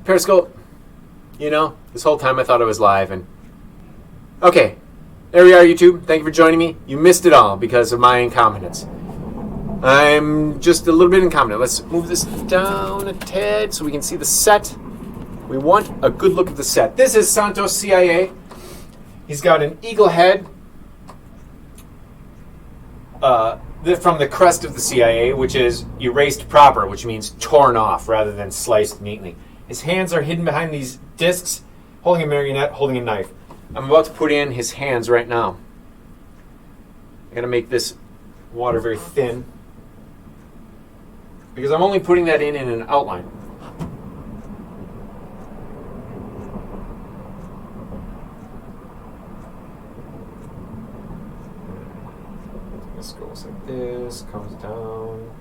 Periscope, you know, this whole time I thought I was live. And okay, there we are, YouTube. Thank you for joining me. You missed it all because of my incompetence. I'm just a little bit incompetent. Let's move this down a tad so we can see the set. We want a good look at the set. This is Santo CIA. He's got an eagle head from the crest of the CIA, which is erased proper, which means torn off rather than sliced neatly. His hands are hidden behind these discs, holding a marionette, holding a knife. I'm about to put in his hands right now. I gotta make this water very thin because I'm only putting that in an outline. This goes like this, comes down.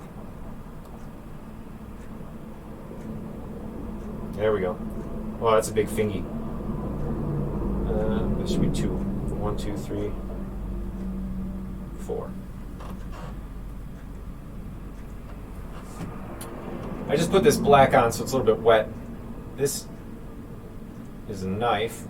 There we go. Wow, that's a big fingy. This should be 2. 1, 2, 3, 4. I just put this black on so it's a little bit wet. This is a knife.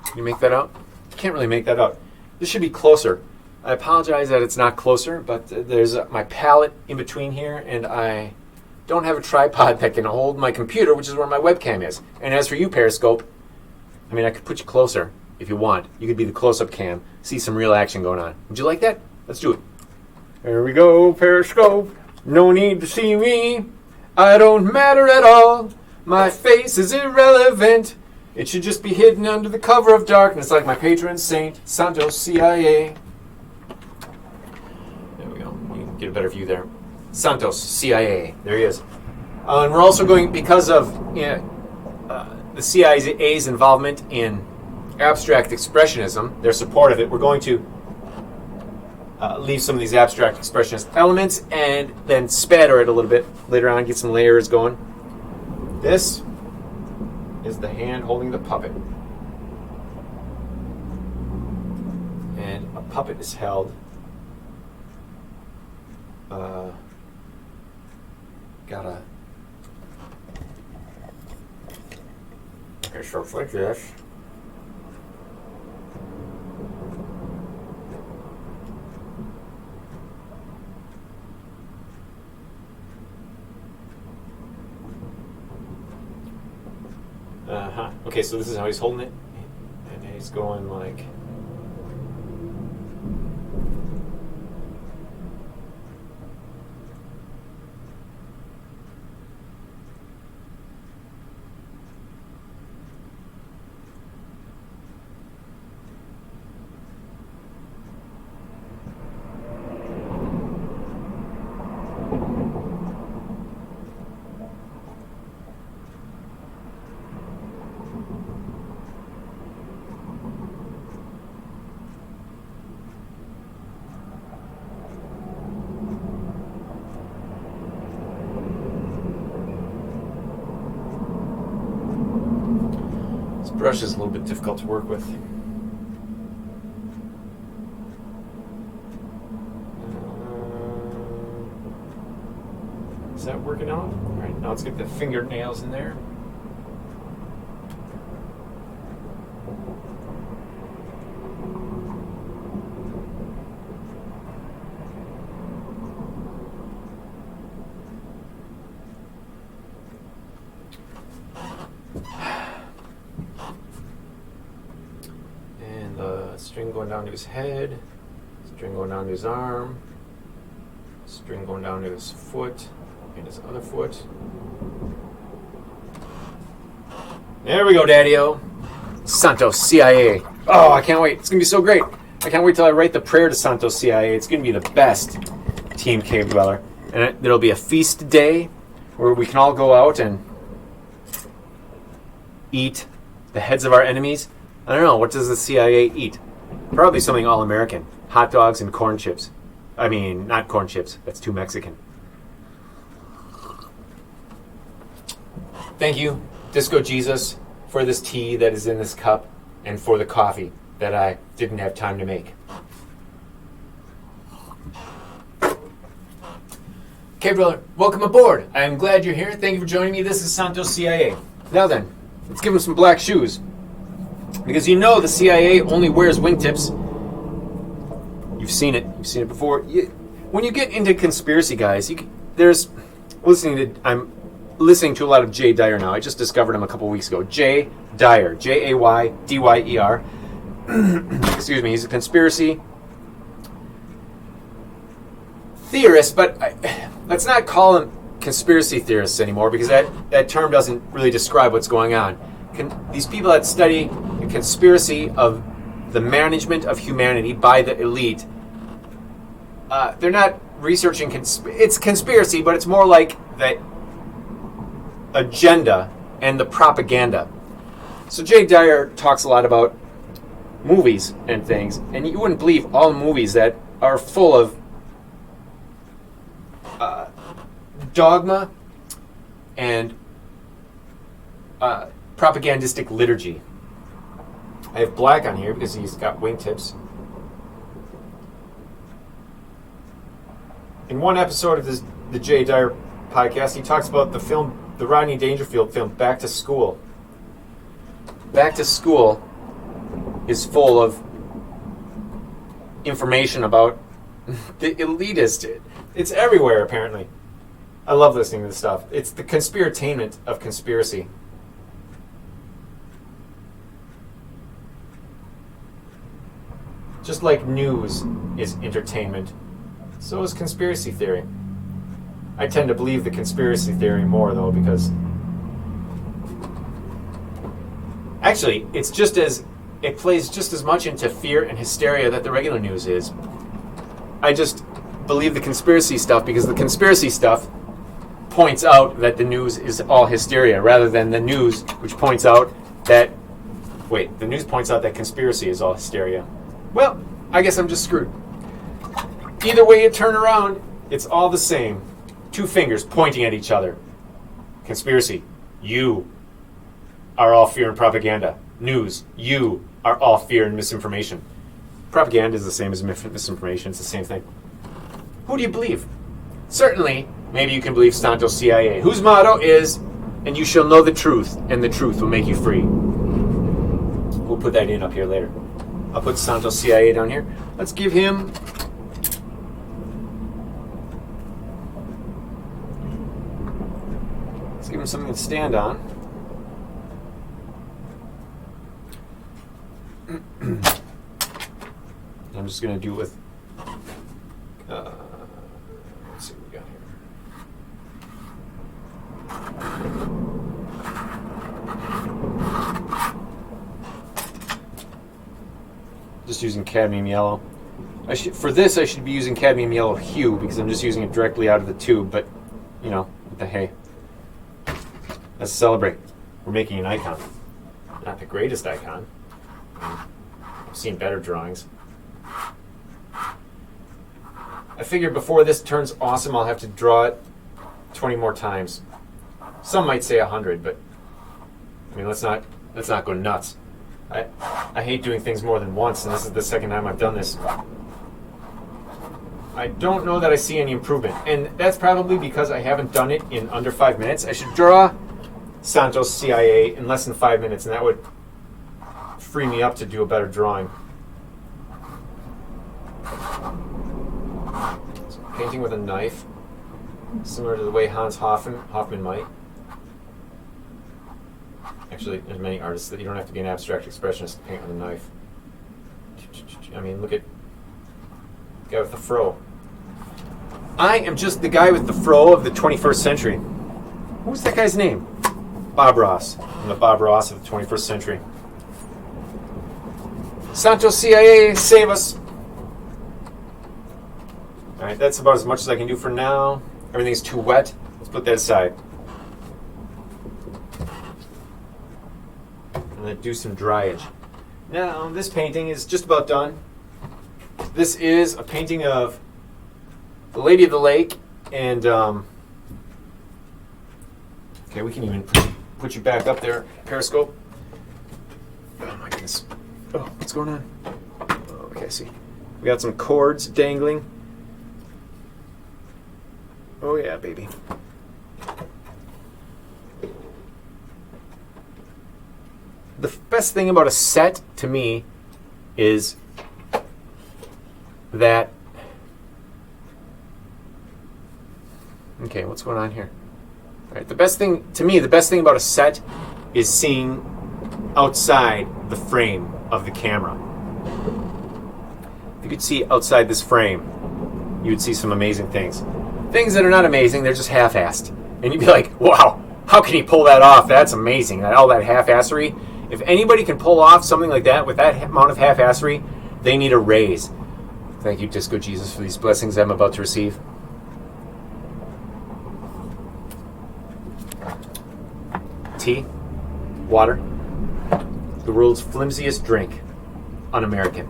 Can you make that out? Can't really make that out. This should be closer. I apologize that it's not closer, but there's my palette in between here, and I don't have a tripod that can hold my computer, which is where my webcam is. And as for you, Periscope, I mean, I could put you closer if you want. You could be the close-up cam, see some real action going on. Would you like that? Let's do it. There we go, Periscope. No need to see me. I don't matter at all. My face is irrelevant. It should just be hidden under the cover of darkness like my patron saint, Santo CIA. There we go. You can get a better view there. Santos CIA. There he is. And we're also going, because of the CIA's involvement in abstract expressionism, their support of it, we're going to leave some of these abstract expressionist elements and then spatter it a little bit later on, get some layers going. This is the hand holding the puppet. And a puppet is held gotta okay, so it's like this. Okay, so this is how he's holding it, and he's going like. Brush is a little bit difficult to work with. Is that working out? All right, now let's get the fingernails in there. String going down to his head, string going down to his arm, string going down to his foot and his other foot. There we go, Daddy-O. Santo CIA. Oh, I can't wait. It's going to be so great. I can't wait till I write the prayer to Santo CIA. It's going to be the best Team Cave Dweller. And there'll be a feast day where we can all go out and eat the heads of our enemies. I don't know. What does the CIA eat? Probably something all-American. Hot dogs and corn chips. I mean, not corn chips. That's too Mexican. Thank you, Disco Jesus, for this tea that is in this cup and for the coffee that I didn't have time to make. Okay, brother, welcome aboard. I am glad you're here. Thank you for joining me. This is Santo CIA. Now then, let's give him some black shoes. Because you know the CIA only wears wingtips. You've seen it. You've seen it before. When you get into conspiracy, guys, I'm listening to a lot of Jay Dyer now. I just discovered him a couple weeks ago. Jay Dyer. Jaydyer. Excuse me. He's a conspiracy theorist, but let's not call him conspiracy theorists anymore because that term doesn't really describe what's going on. These people that study the conspiracy of the management of humanity by the elite, they're not researching. It's conspiracy, but it's more like the agenda and the propaganda. So Jay Dyer talks a lot about movies and things, and you wouldn't believe all the movies that are full of dogma and propagandistic liturgy. I have black on here because he's got wingtips. In one episode of the Jay Dyer podcast, he talks about the Rodney Dangerfield film, Back to School. Back to School is full of information about the elitist. It's everywhere, apparently. I love listening to this stuff. It's the conspiratainment of conspiracy. Just like news is entertainment, so is conspiracy theory. I tend to believe the conspiracy theory more, though, because actually, it plays just as much into fear and hysteria that the regular news is. I just believe the conspiracy stuff because the conspiracy stuff points out that the news is all hysteria, rather than the news which points out that the news points out that conspiracy is all hysteria. Well, I guess I'm just screwed. Either way you turn around, it's all the same. Two fingers pointing at each other. Conspiracy, you are all fear and propaganda. News, you are all fear and misinformation. Propaganda is the same as misinformation. It's the same thing. Who do you believe? Certainly, maybe you can believe Santo CIA, whose motto is, and you shall know the truth, and the truth will make you free. We'll put that in up here later. I'll put Santo CIA down here. Let's give him something to stand on. I'm just going to do it with let's see what we got here. Just using cadmium yellow. For this, I should be using cadmium yellow hue because I'm just using it directly out of the tube, but, what the hey. Let's celebrate. We're making an icon. Not the greatest icon. I've seen better drawings. I figured before this turns awesome, I'll have to draw it 20 more times. Some might say 100, but let's not go nuts. I hate doing things more than once, and this is the second time I've done this. I don't know that I see any improvement, and that's probably because I haven't done it in under 5 minutes. I should draw Santo CIA in less than 5 minutes, and that would free me up to do a better drawing. So painting with a knife, similar to the way Hans Hoffman might. Actually, there's many artists that you don't have to be an abstract expressionist to paint with a knife. Look at the guy with the fro. I am just the guy with the fro of the 21st century. Who's that guy's name? Bob Ross. I'm the Bob Ross of the 21st century. Santo CIA, save us. Alright, that's about as much as I can do for now. Everything's too wet. Let's put that aside. I'm going to do some dryage. Now, this painting is just about done. This is a painting of the Lady of the Lake, and okay, we can even put you back up there, Periscope. Oh my goodness. Oh, what's going on? Oh, okay, I see. We got some cords dangling. Oh yeah, baby. The best thing about a set to me is that... Okay, what's going on here? All right, the best thing about a set is seeing outside the frame of the camera. If you could see outside this frame, you would see some amazing things. Things that are not amazing, they're just half-assed. And you'd be like, wow, how can he pull that off? That's amazing. All that half-assery. If anybody can pull off something like that with that amount of half-assery, they need a raise. Thank you, Disco Jesus, for these blessings I'm about to receive. Tea, water, the world's flimsiest drink, un-American.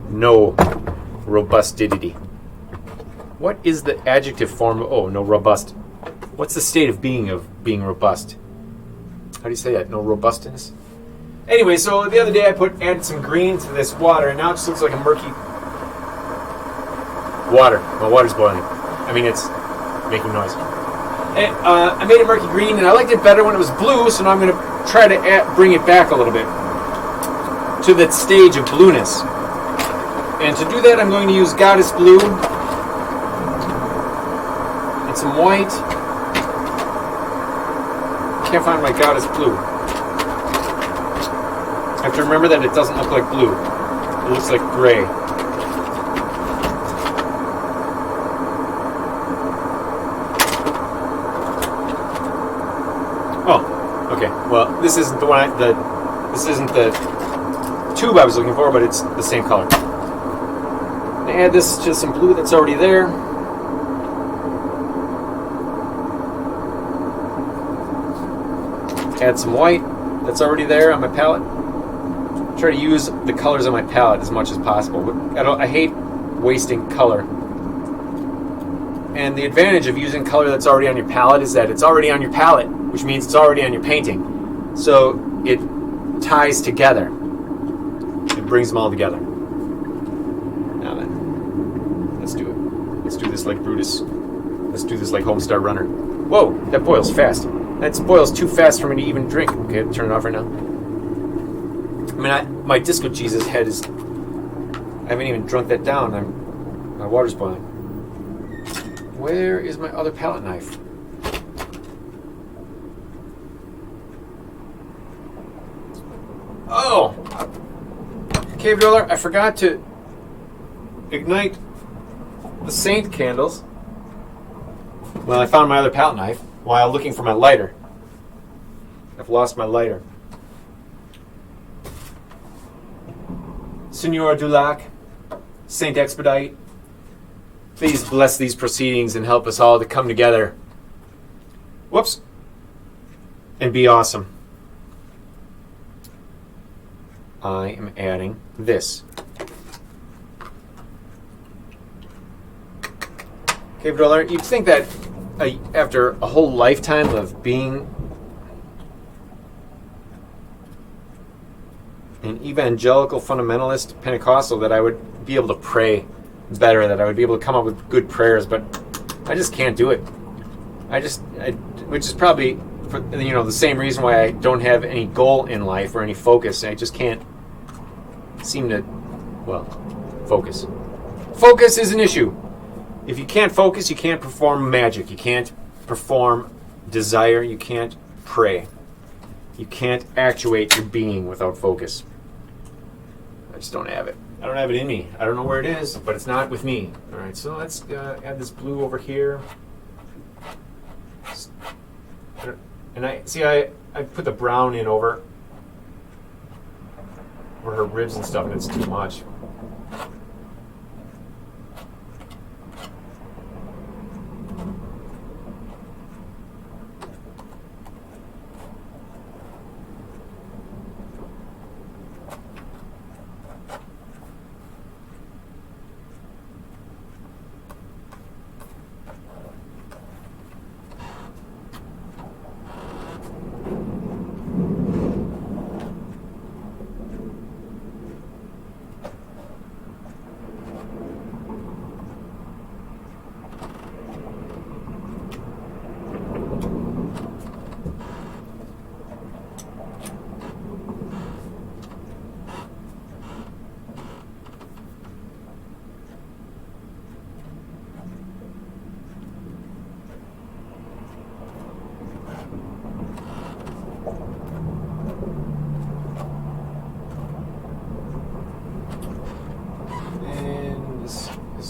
No robustity. What is the adjective form? Oh, no robust. What's the state of being robust? How do you say that? No robustness? Anyway, so the other day I added some green to this water, and now it just looks like a murky water. My water's boiling. I mean, it's making noise. And, I made it murky green, and I liked it better when it was blue, so now I'm going to try to bring it back a little bit to that stage of blueness. And to do that, I'm going to use Goddess Blue and some white. Can't find my Goddess Blue. I have to remember that it doesn't look like blue. It looks like gray. Oh, okay. Well, this isn't the one. This isn't the tube I was looking for, but it's the same color. I add this to some blue that's already there. Add some white that's already there on my palette. Try to use the colors on my palette as much as possible. But I hate wasting color. And the advantage of using color that's already on your palette is that it's already on your palette, which means it's already on your painting. So it ties together. It brings them all together. Now then, let's do it. Let's do this like Brutus. Let's do this like Homestar Runner. Whoa, that boils fast. That boils too fast for me to even drink. Okay, turn it off right now. I mean, my Disco Jesus head is... I haven't even drunk that down. My water's boiling. Where is my other palette knife? Oh! Cave Dweller, I forgot to ignite the Saint candles. Well, I found my other palette knife while looking for my lighter. I've lost my lighter. Senor Dulac, Saint Expedite, please bless these proceedings and help us all to come together. Whoops. And be awesome. I am adding this. Cave Dweller, you'd think that after a whole lifetime of being an evangelical fundamentalist Pentecostal that I would be able to pray better, that I would be able to come up with good prayers, but I just can't do it. Which is probably for, the same reason why I don't have any goal in life or any focus. I just can't seem to, focus. Focus is an issue. If you can't focus, you can't perform magic. You can't perform desire. You can't pray. You can't actuate your being without focus. I just don't have it. I don't have it in me. I don't know where it is, but it's not with me. All right, so let's add this blue over here. And I put the brown in over her ribs and stuff, and it's too much.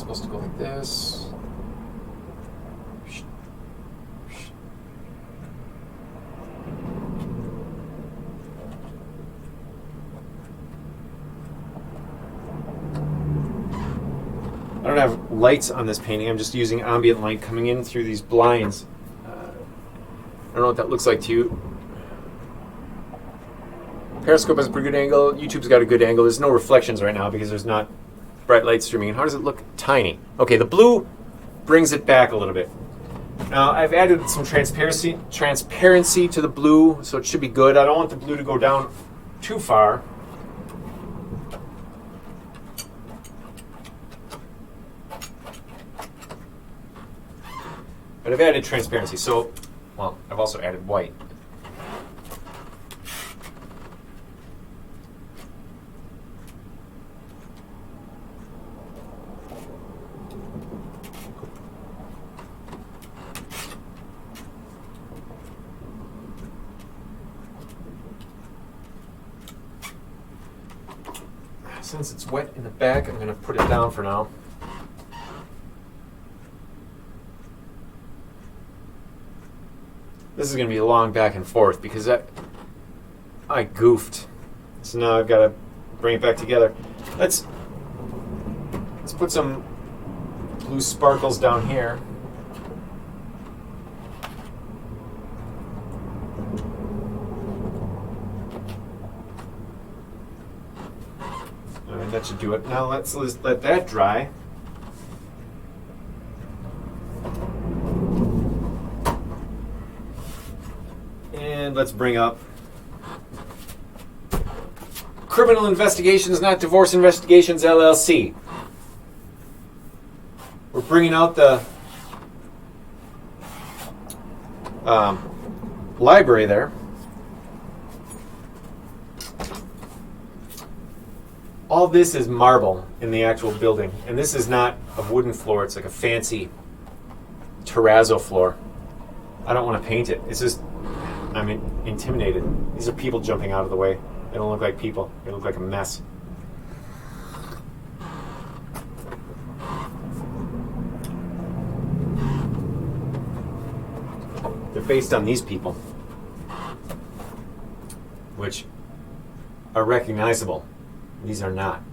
supposed to go like this. I don't have lights on this painting. I'm just using ambient light coming in through these blinds. I don't know what that looks like to you. Periscope has a pretty good angle. YouTube's got a good angle. There's no reflections right now because there's not bright light streaming. And how does it look? Tiny. Okay, the blue brings it back a little bit. Now I've added some transparency to the blue, so it should be good. I don't want the blue to go down too far. But I've added transparency, so, well, I've also added white. Since it's wet in the back, I'm going to put it down for now. This is going to be a long back and forth because I goofed. So now I've got to bring it back together. Let's put some blue sparkles down here. All right, that should do it. Now let's let that dry. And let's bring up Criminal Investigations, Not Divorce Investigations, LLC. We're bringing out the library there. All this is marble in the actual building. And this is not a wooden floor. It's like a fancy terrazzo floor. I don't want to paint it. It's just, I'm intimidated. These are people jumping out of the way. They don't look like people. They look like a mess. They're based on these people, which are recognizable. These are not.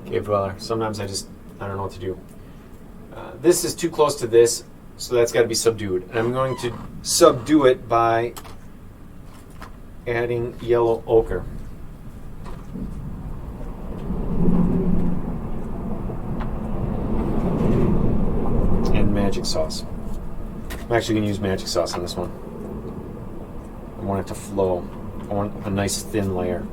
Cave dweller. Sometimes I don't know what to do. This is too close to this, so that's got to be subdued. And I'm going to subdue it by adding yellow ochre. And magic sauce. I'm actually going to use magic sauce on this one. I want it to flow. I want a nice thin layer.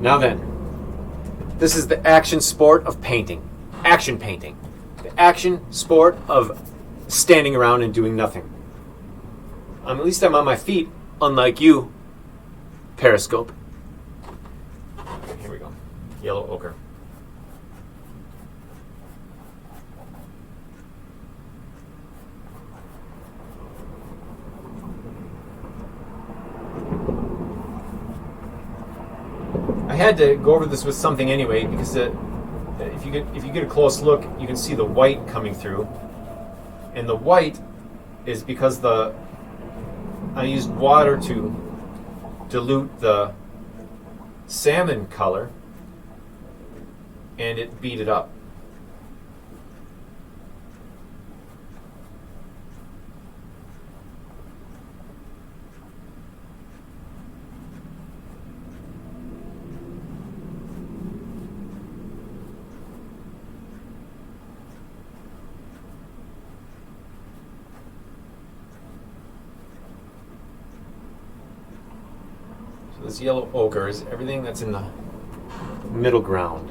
Now then, this is the action sport of painting. Action painting. The action sport of standing around and doing nothing. At least I'm on my feet, unlike you, Periscope. Okay, here we go. Yellow ochre. I had to go over this with something anyway because if you get a close look, you can see the white coming through, and the white is because I used water to dilute the salmon color, and it beat it up. This yellow ochre is everything that's in the middle ground.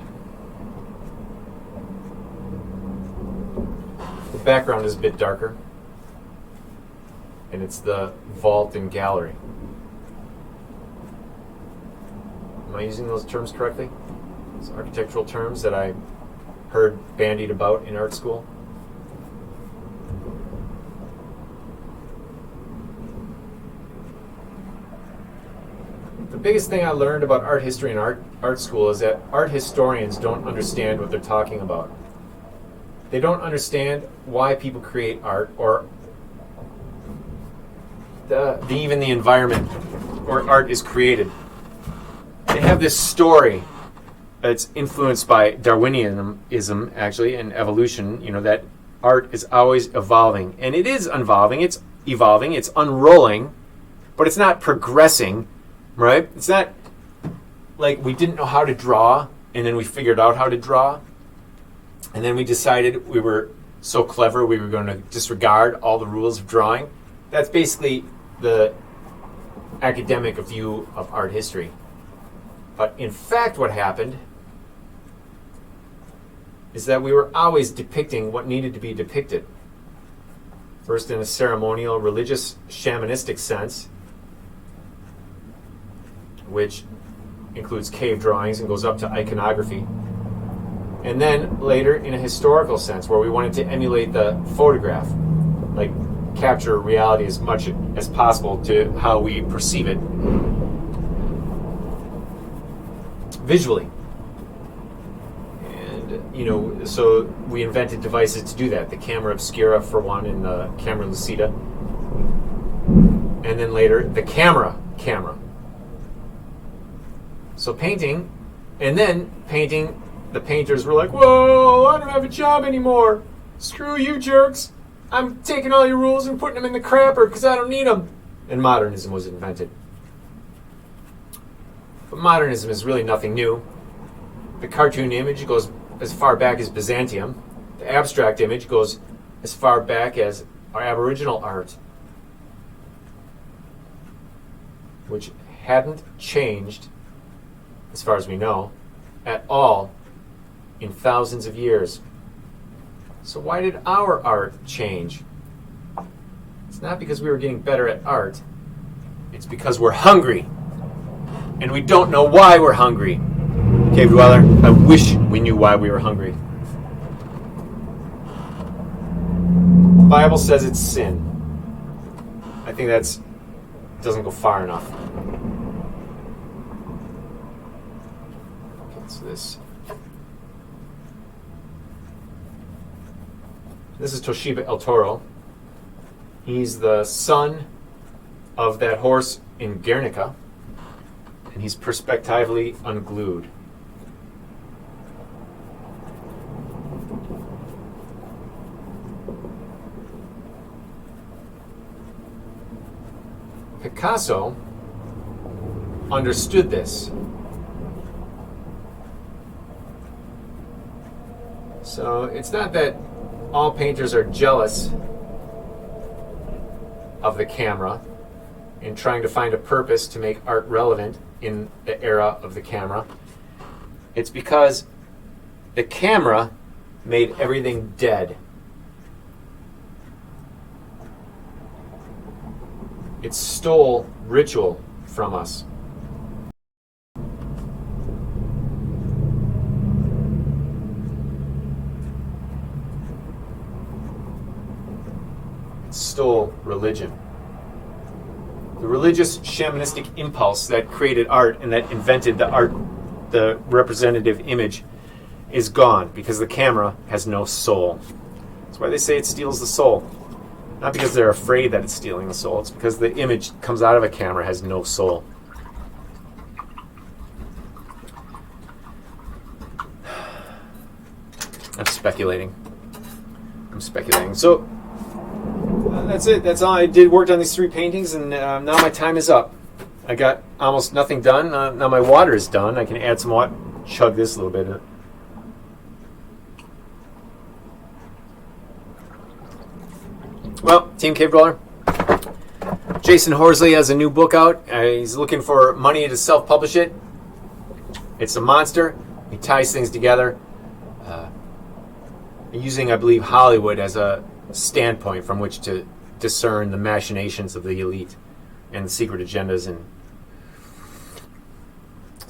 The background is a bit darker, and it's the vault and gallery. Am I using those terms correctly? Those architectural terms that I heard bandied about in art school. The biggest thing I learned about art history and art school is that art historians don't understand what they're talking about. They don't understand why people create art, or even the environment where art is created. They have this story that's influenced by Darwinism, actually, and evolution, that art is always evolving. And it is evolving, it's unrolling, but it's not progressing, right? It's not like we didn't know how to draw, and then we figured out how to draw, and then we decided we were so clever we were going to disregard all the rules of drawing. That's basically the academic view of art history. But in fact, what happened is that we were always depicting what needed to be depicted. First in a ceremonial, religious, shamanistic sense, which includes cave drawings and goes up to iconography. And then later in a historical sense, where we wanted to emulate the photograph, like capture reality as much as possible to how we perceive it visually. And, so we invented devices to do that. The camera obscura, for one, and the camera lucida. And then later, the camera. So painting, and then painting, the painters were like, whoa, I don't have a job anymore. Screw you, jerks. I'm taking all your rules and putting them in the crapper because I don't need them. And modernism was invented. But modernism is really nothing new. The cartoon image goes as far back as Byzantium. The abstract image goes as far back as our Aboriginal art, which hadn't changed, as far as we know, at all in thousands of years. So why did our art change? It's not because we were getting better at art. It's because we're hungry. And we don't know why we're hungry. Cave Dweller, I wish we knew why we were hungry. The Bible says it's sin. I think doesn't go far enough. Okay, so this is Toshiba El Toro. He's the son of that horse in Guernica, and he's perspectively unglued. Picasso understood this. So it's not that all painters are jealous of the camera and trying to find a purpose to make art relevant in the era of the camera. It's because the camera made everything dead. It stole ritual from us. It stole religion. The religious shamanistic impulse that created art and that invented the representative image is gone because the camera has no soul. That's why they say it steals the soul. Not because they're afraid that it's stealing the soul. It's because the image that comes out of a camera has no soul. I'm speculating. So that's it. That's all I did. Worked on these 3 paintings, and now my time is up. I got almost nothing done. Now my water is done. I can add some water. Chug this a little bit. Well, Team Cave Dweller, Jason Horsley has a new book out. He's looking for money to self-publish it. It's a monster. He ties things together using, I believe, Hollywood as a standpoint from which to discern the machinations of the elite and the secret agendas and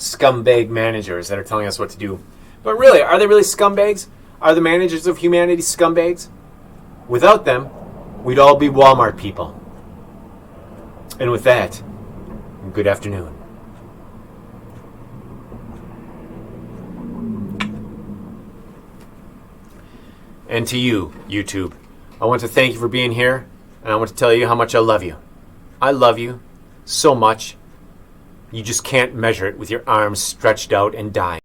scumbag managers that are telling us what to do. But really, are they really scumbags? Are the managers of humanity scumbags? Without them, we'd all be Walmart people. And with that, good afternoon. And to you, YouTube, I want to thank you for being here, and I want to tell you how much I love you. I love you so much, you just can't measure it with your arms stretched out and dying.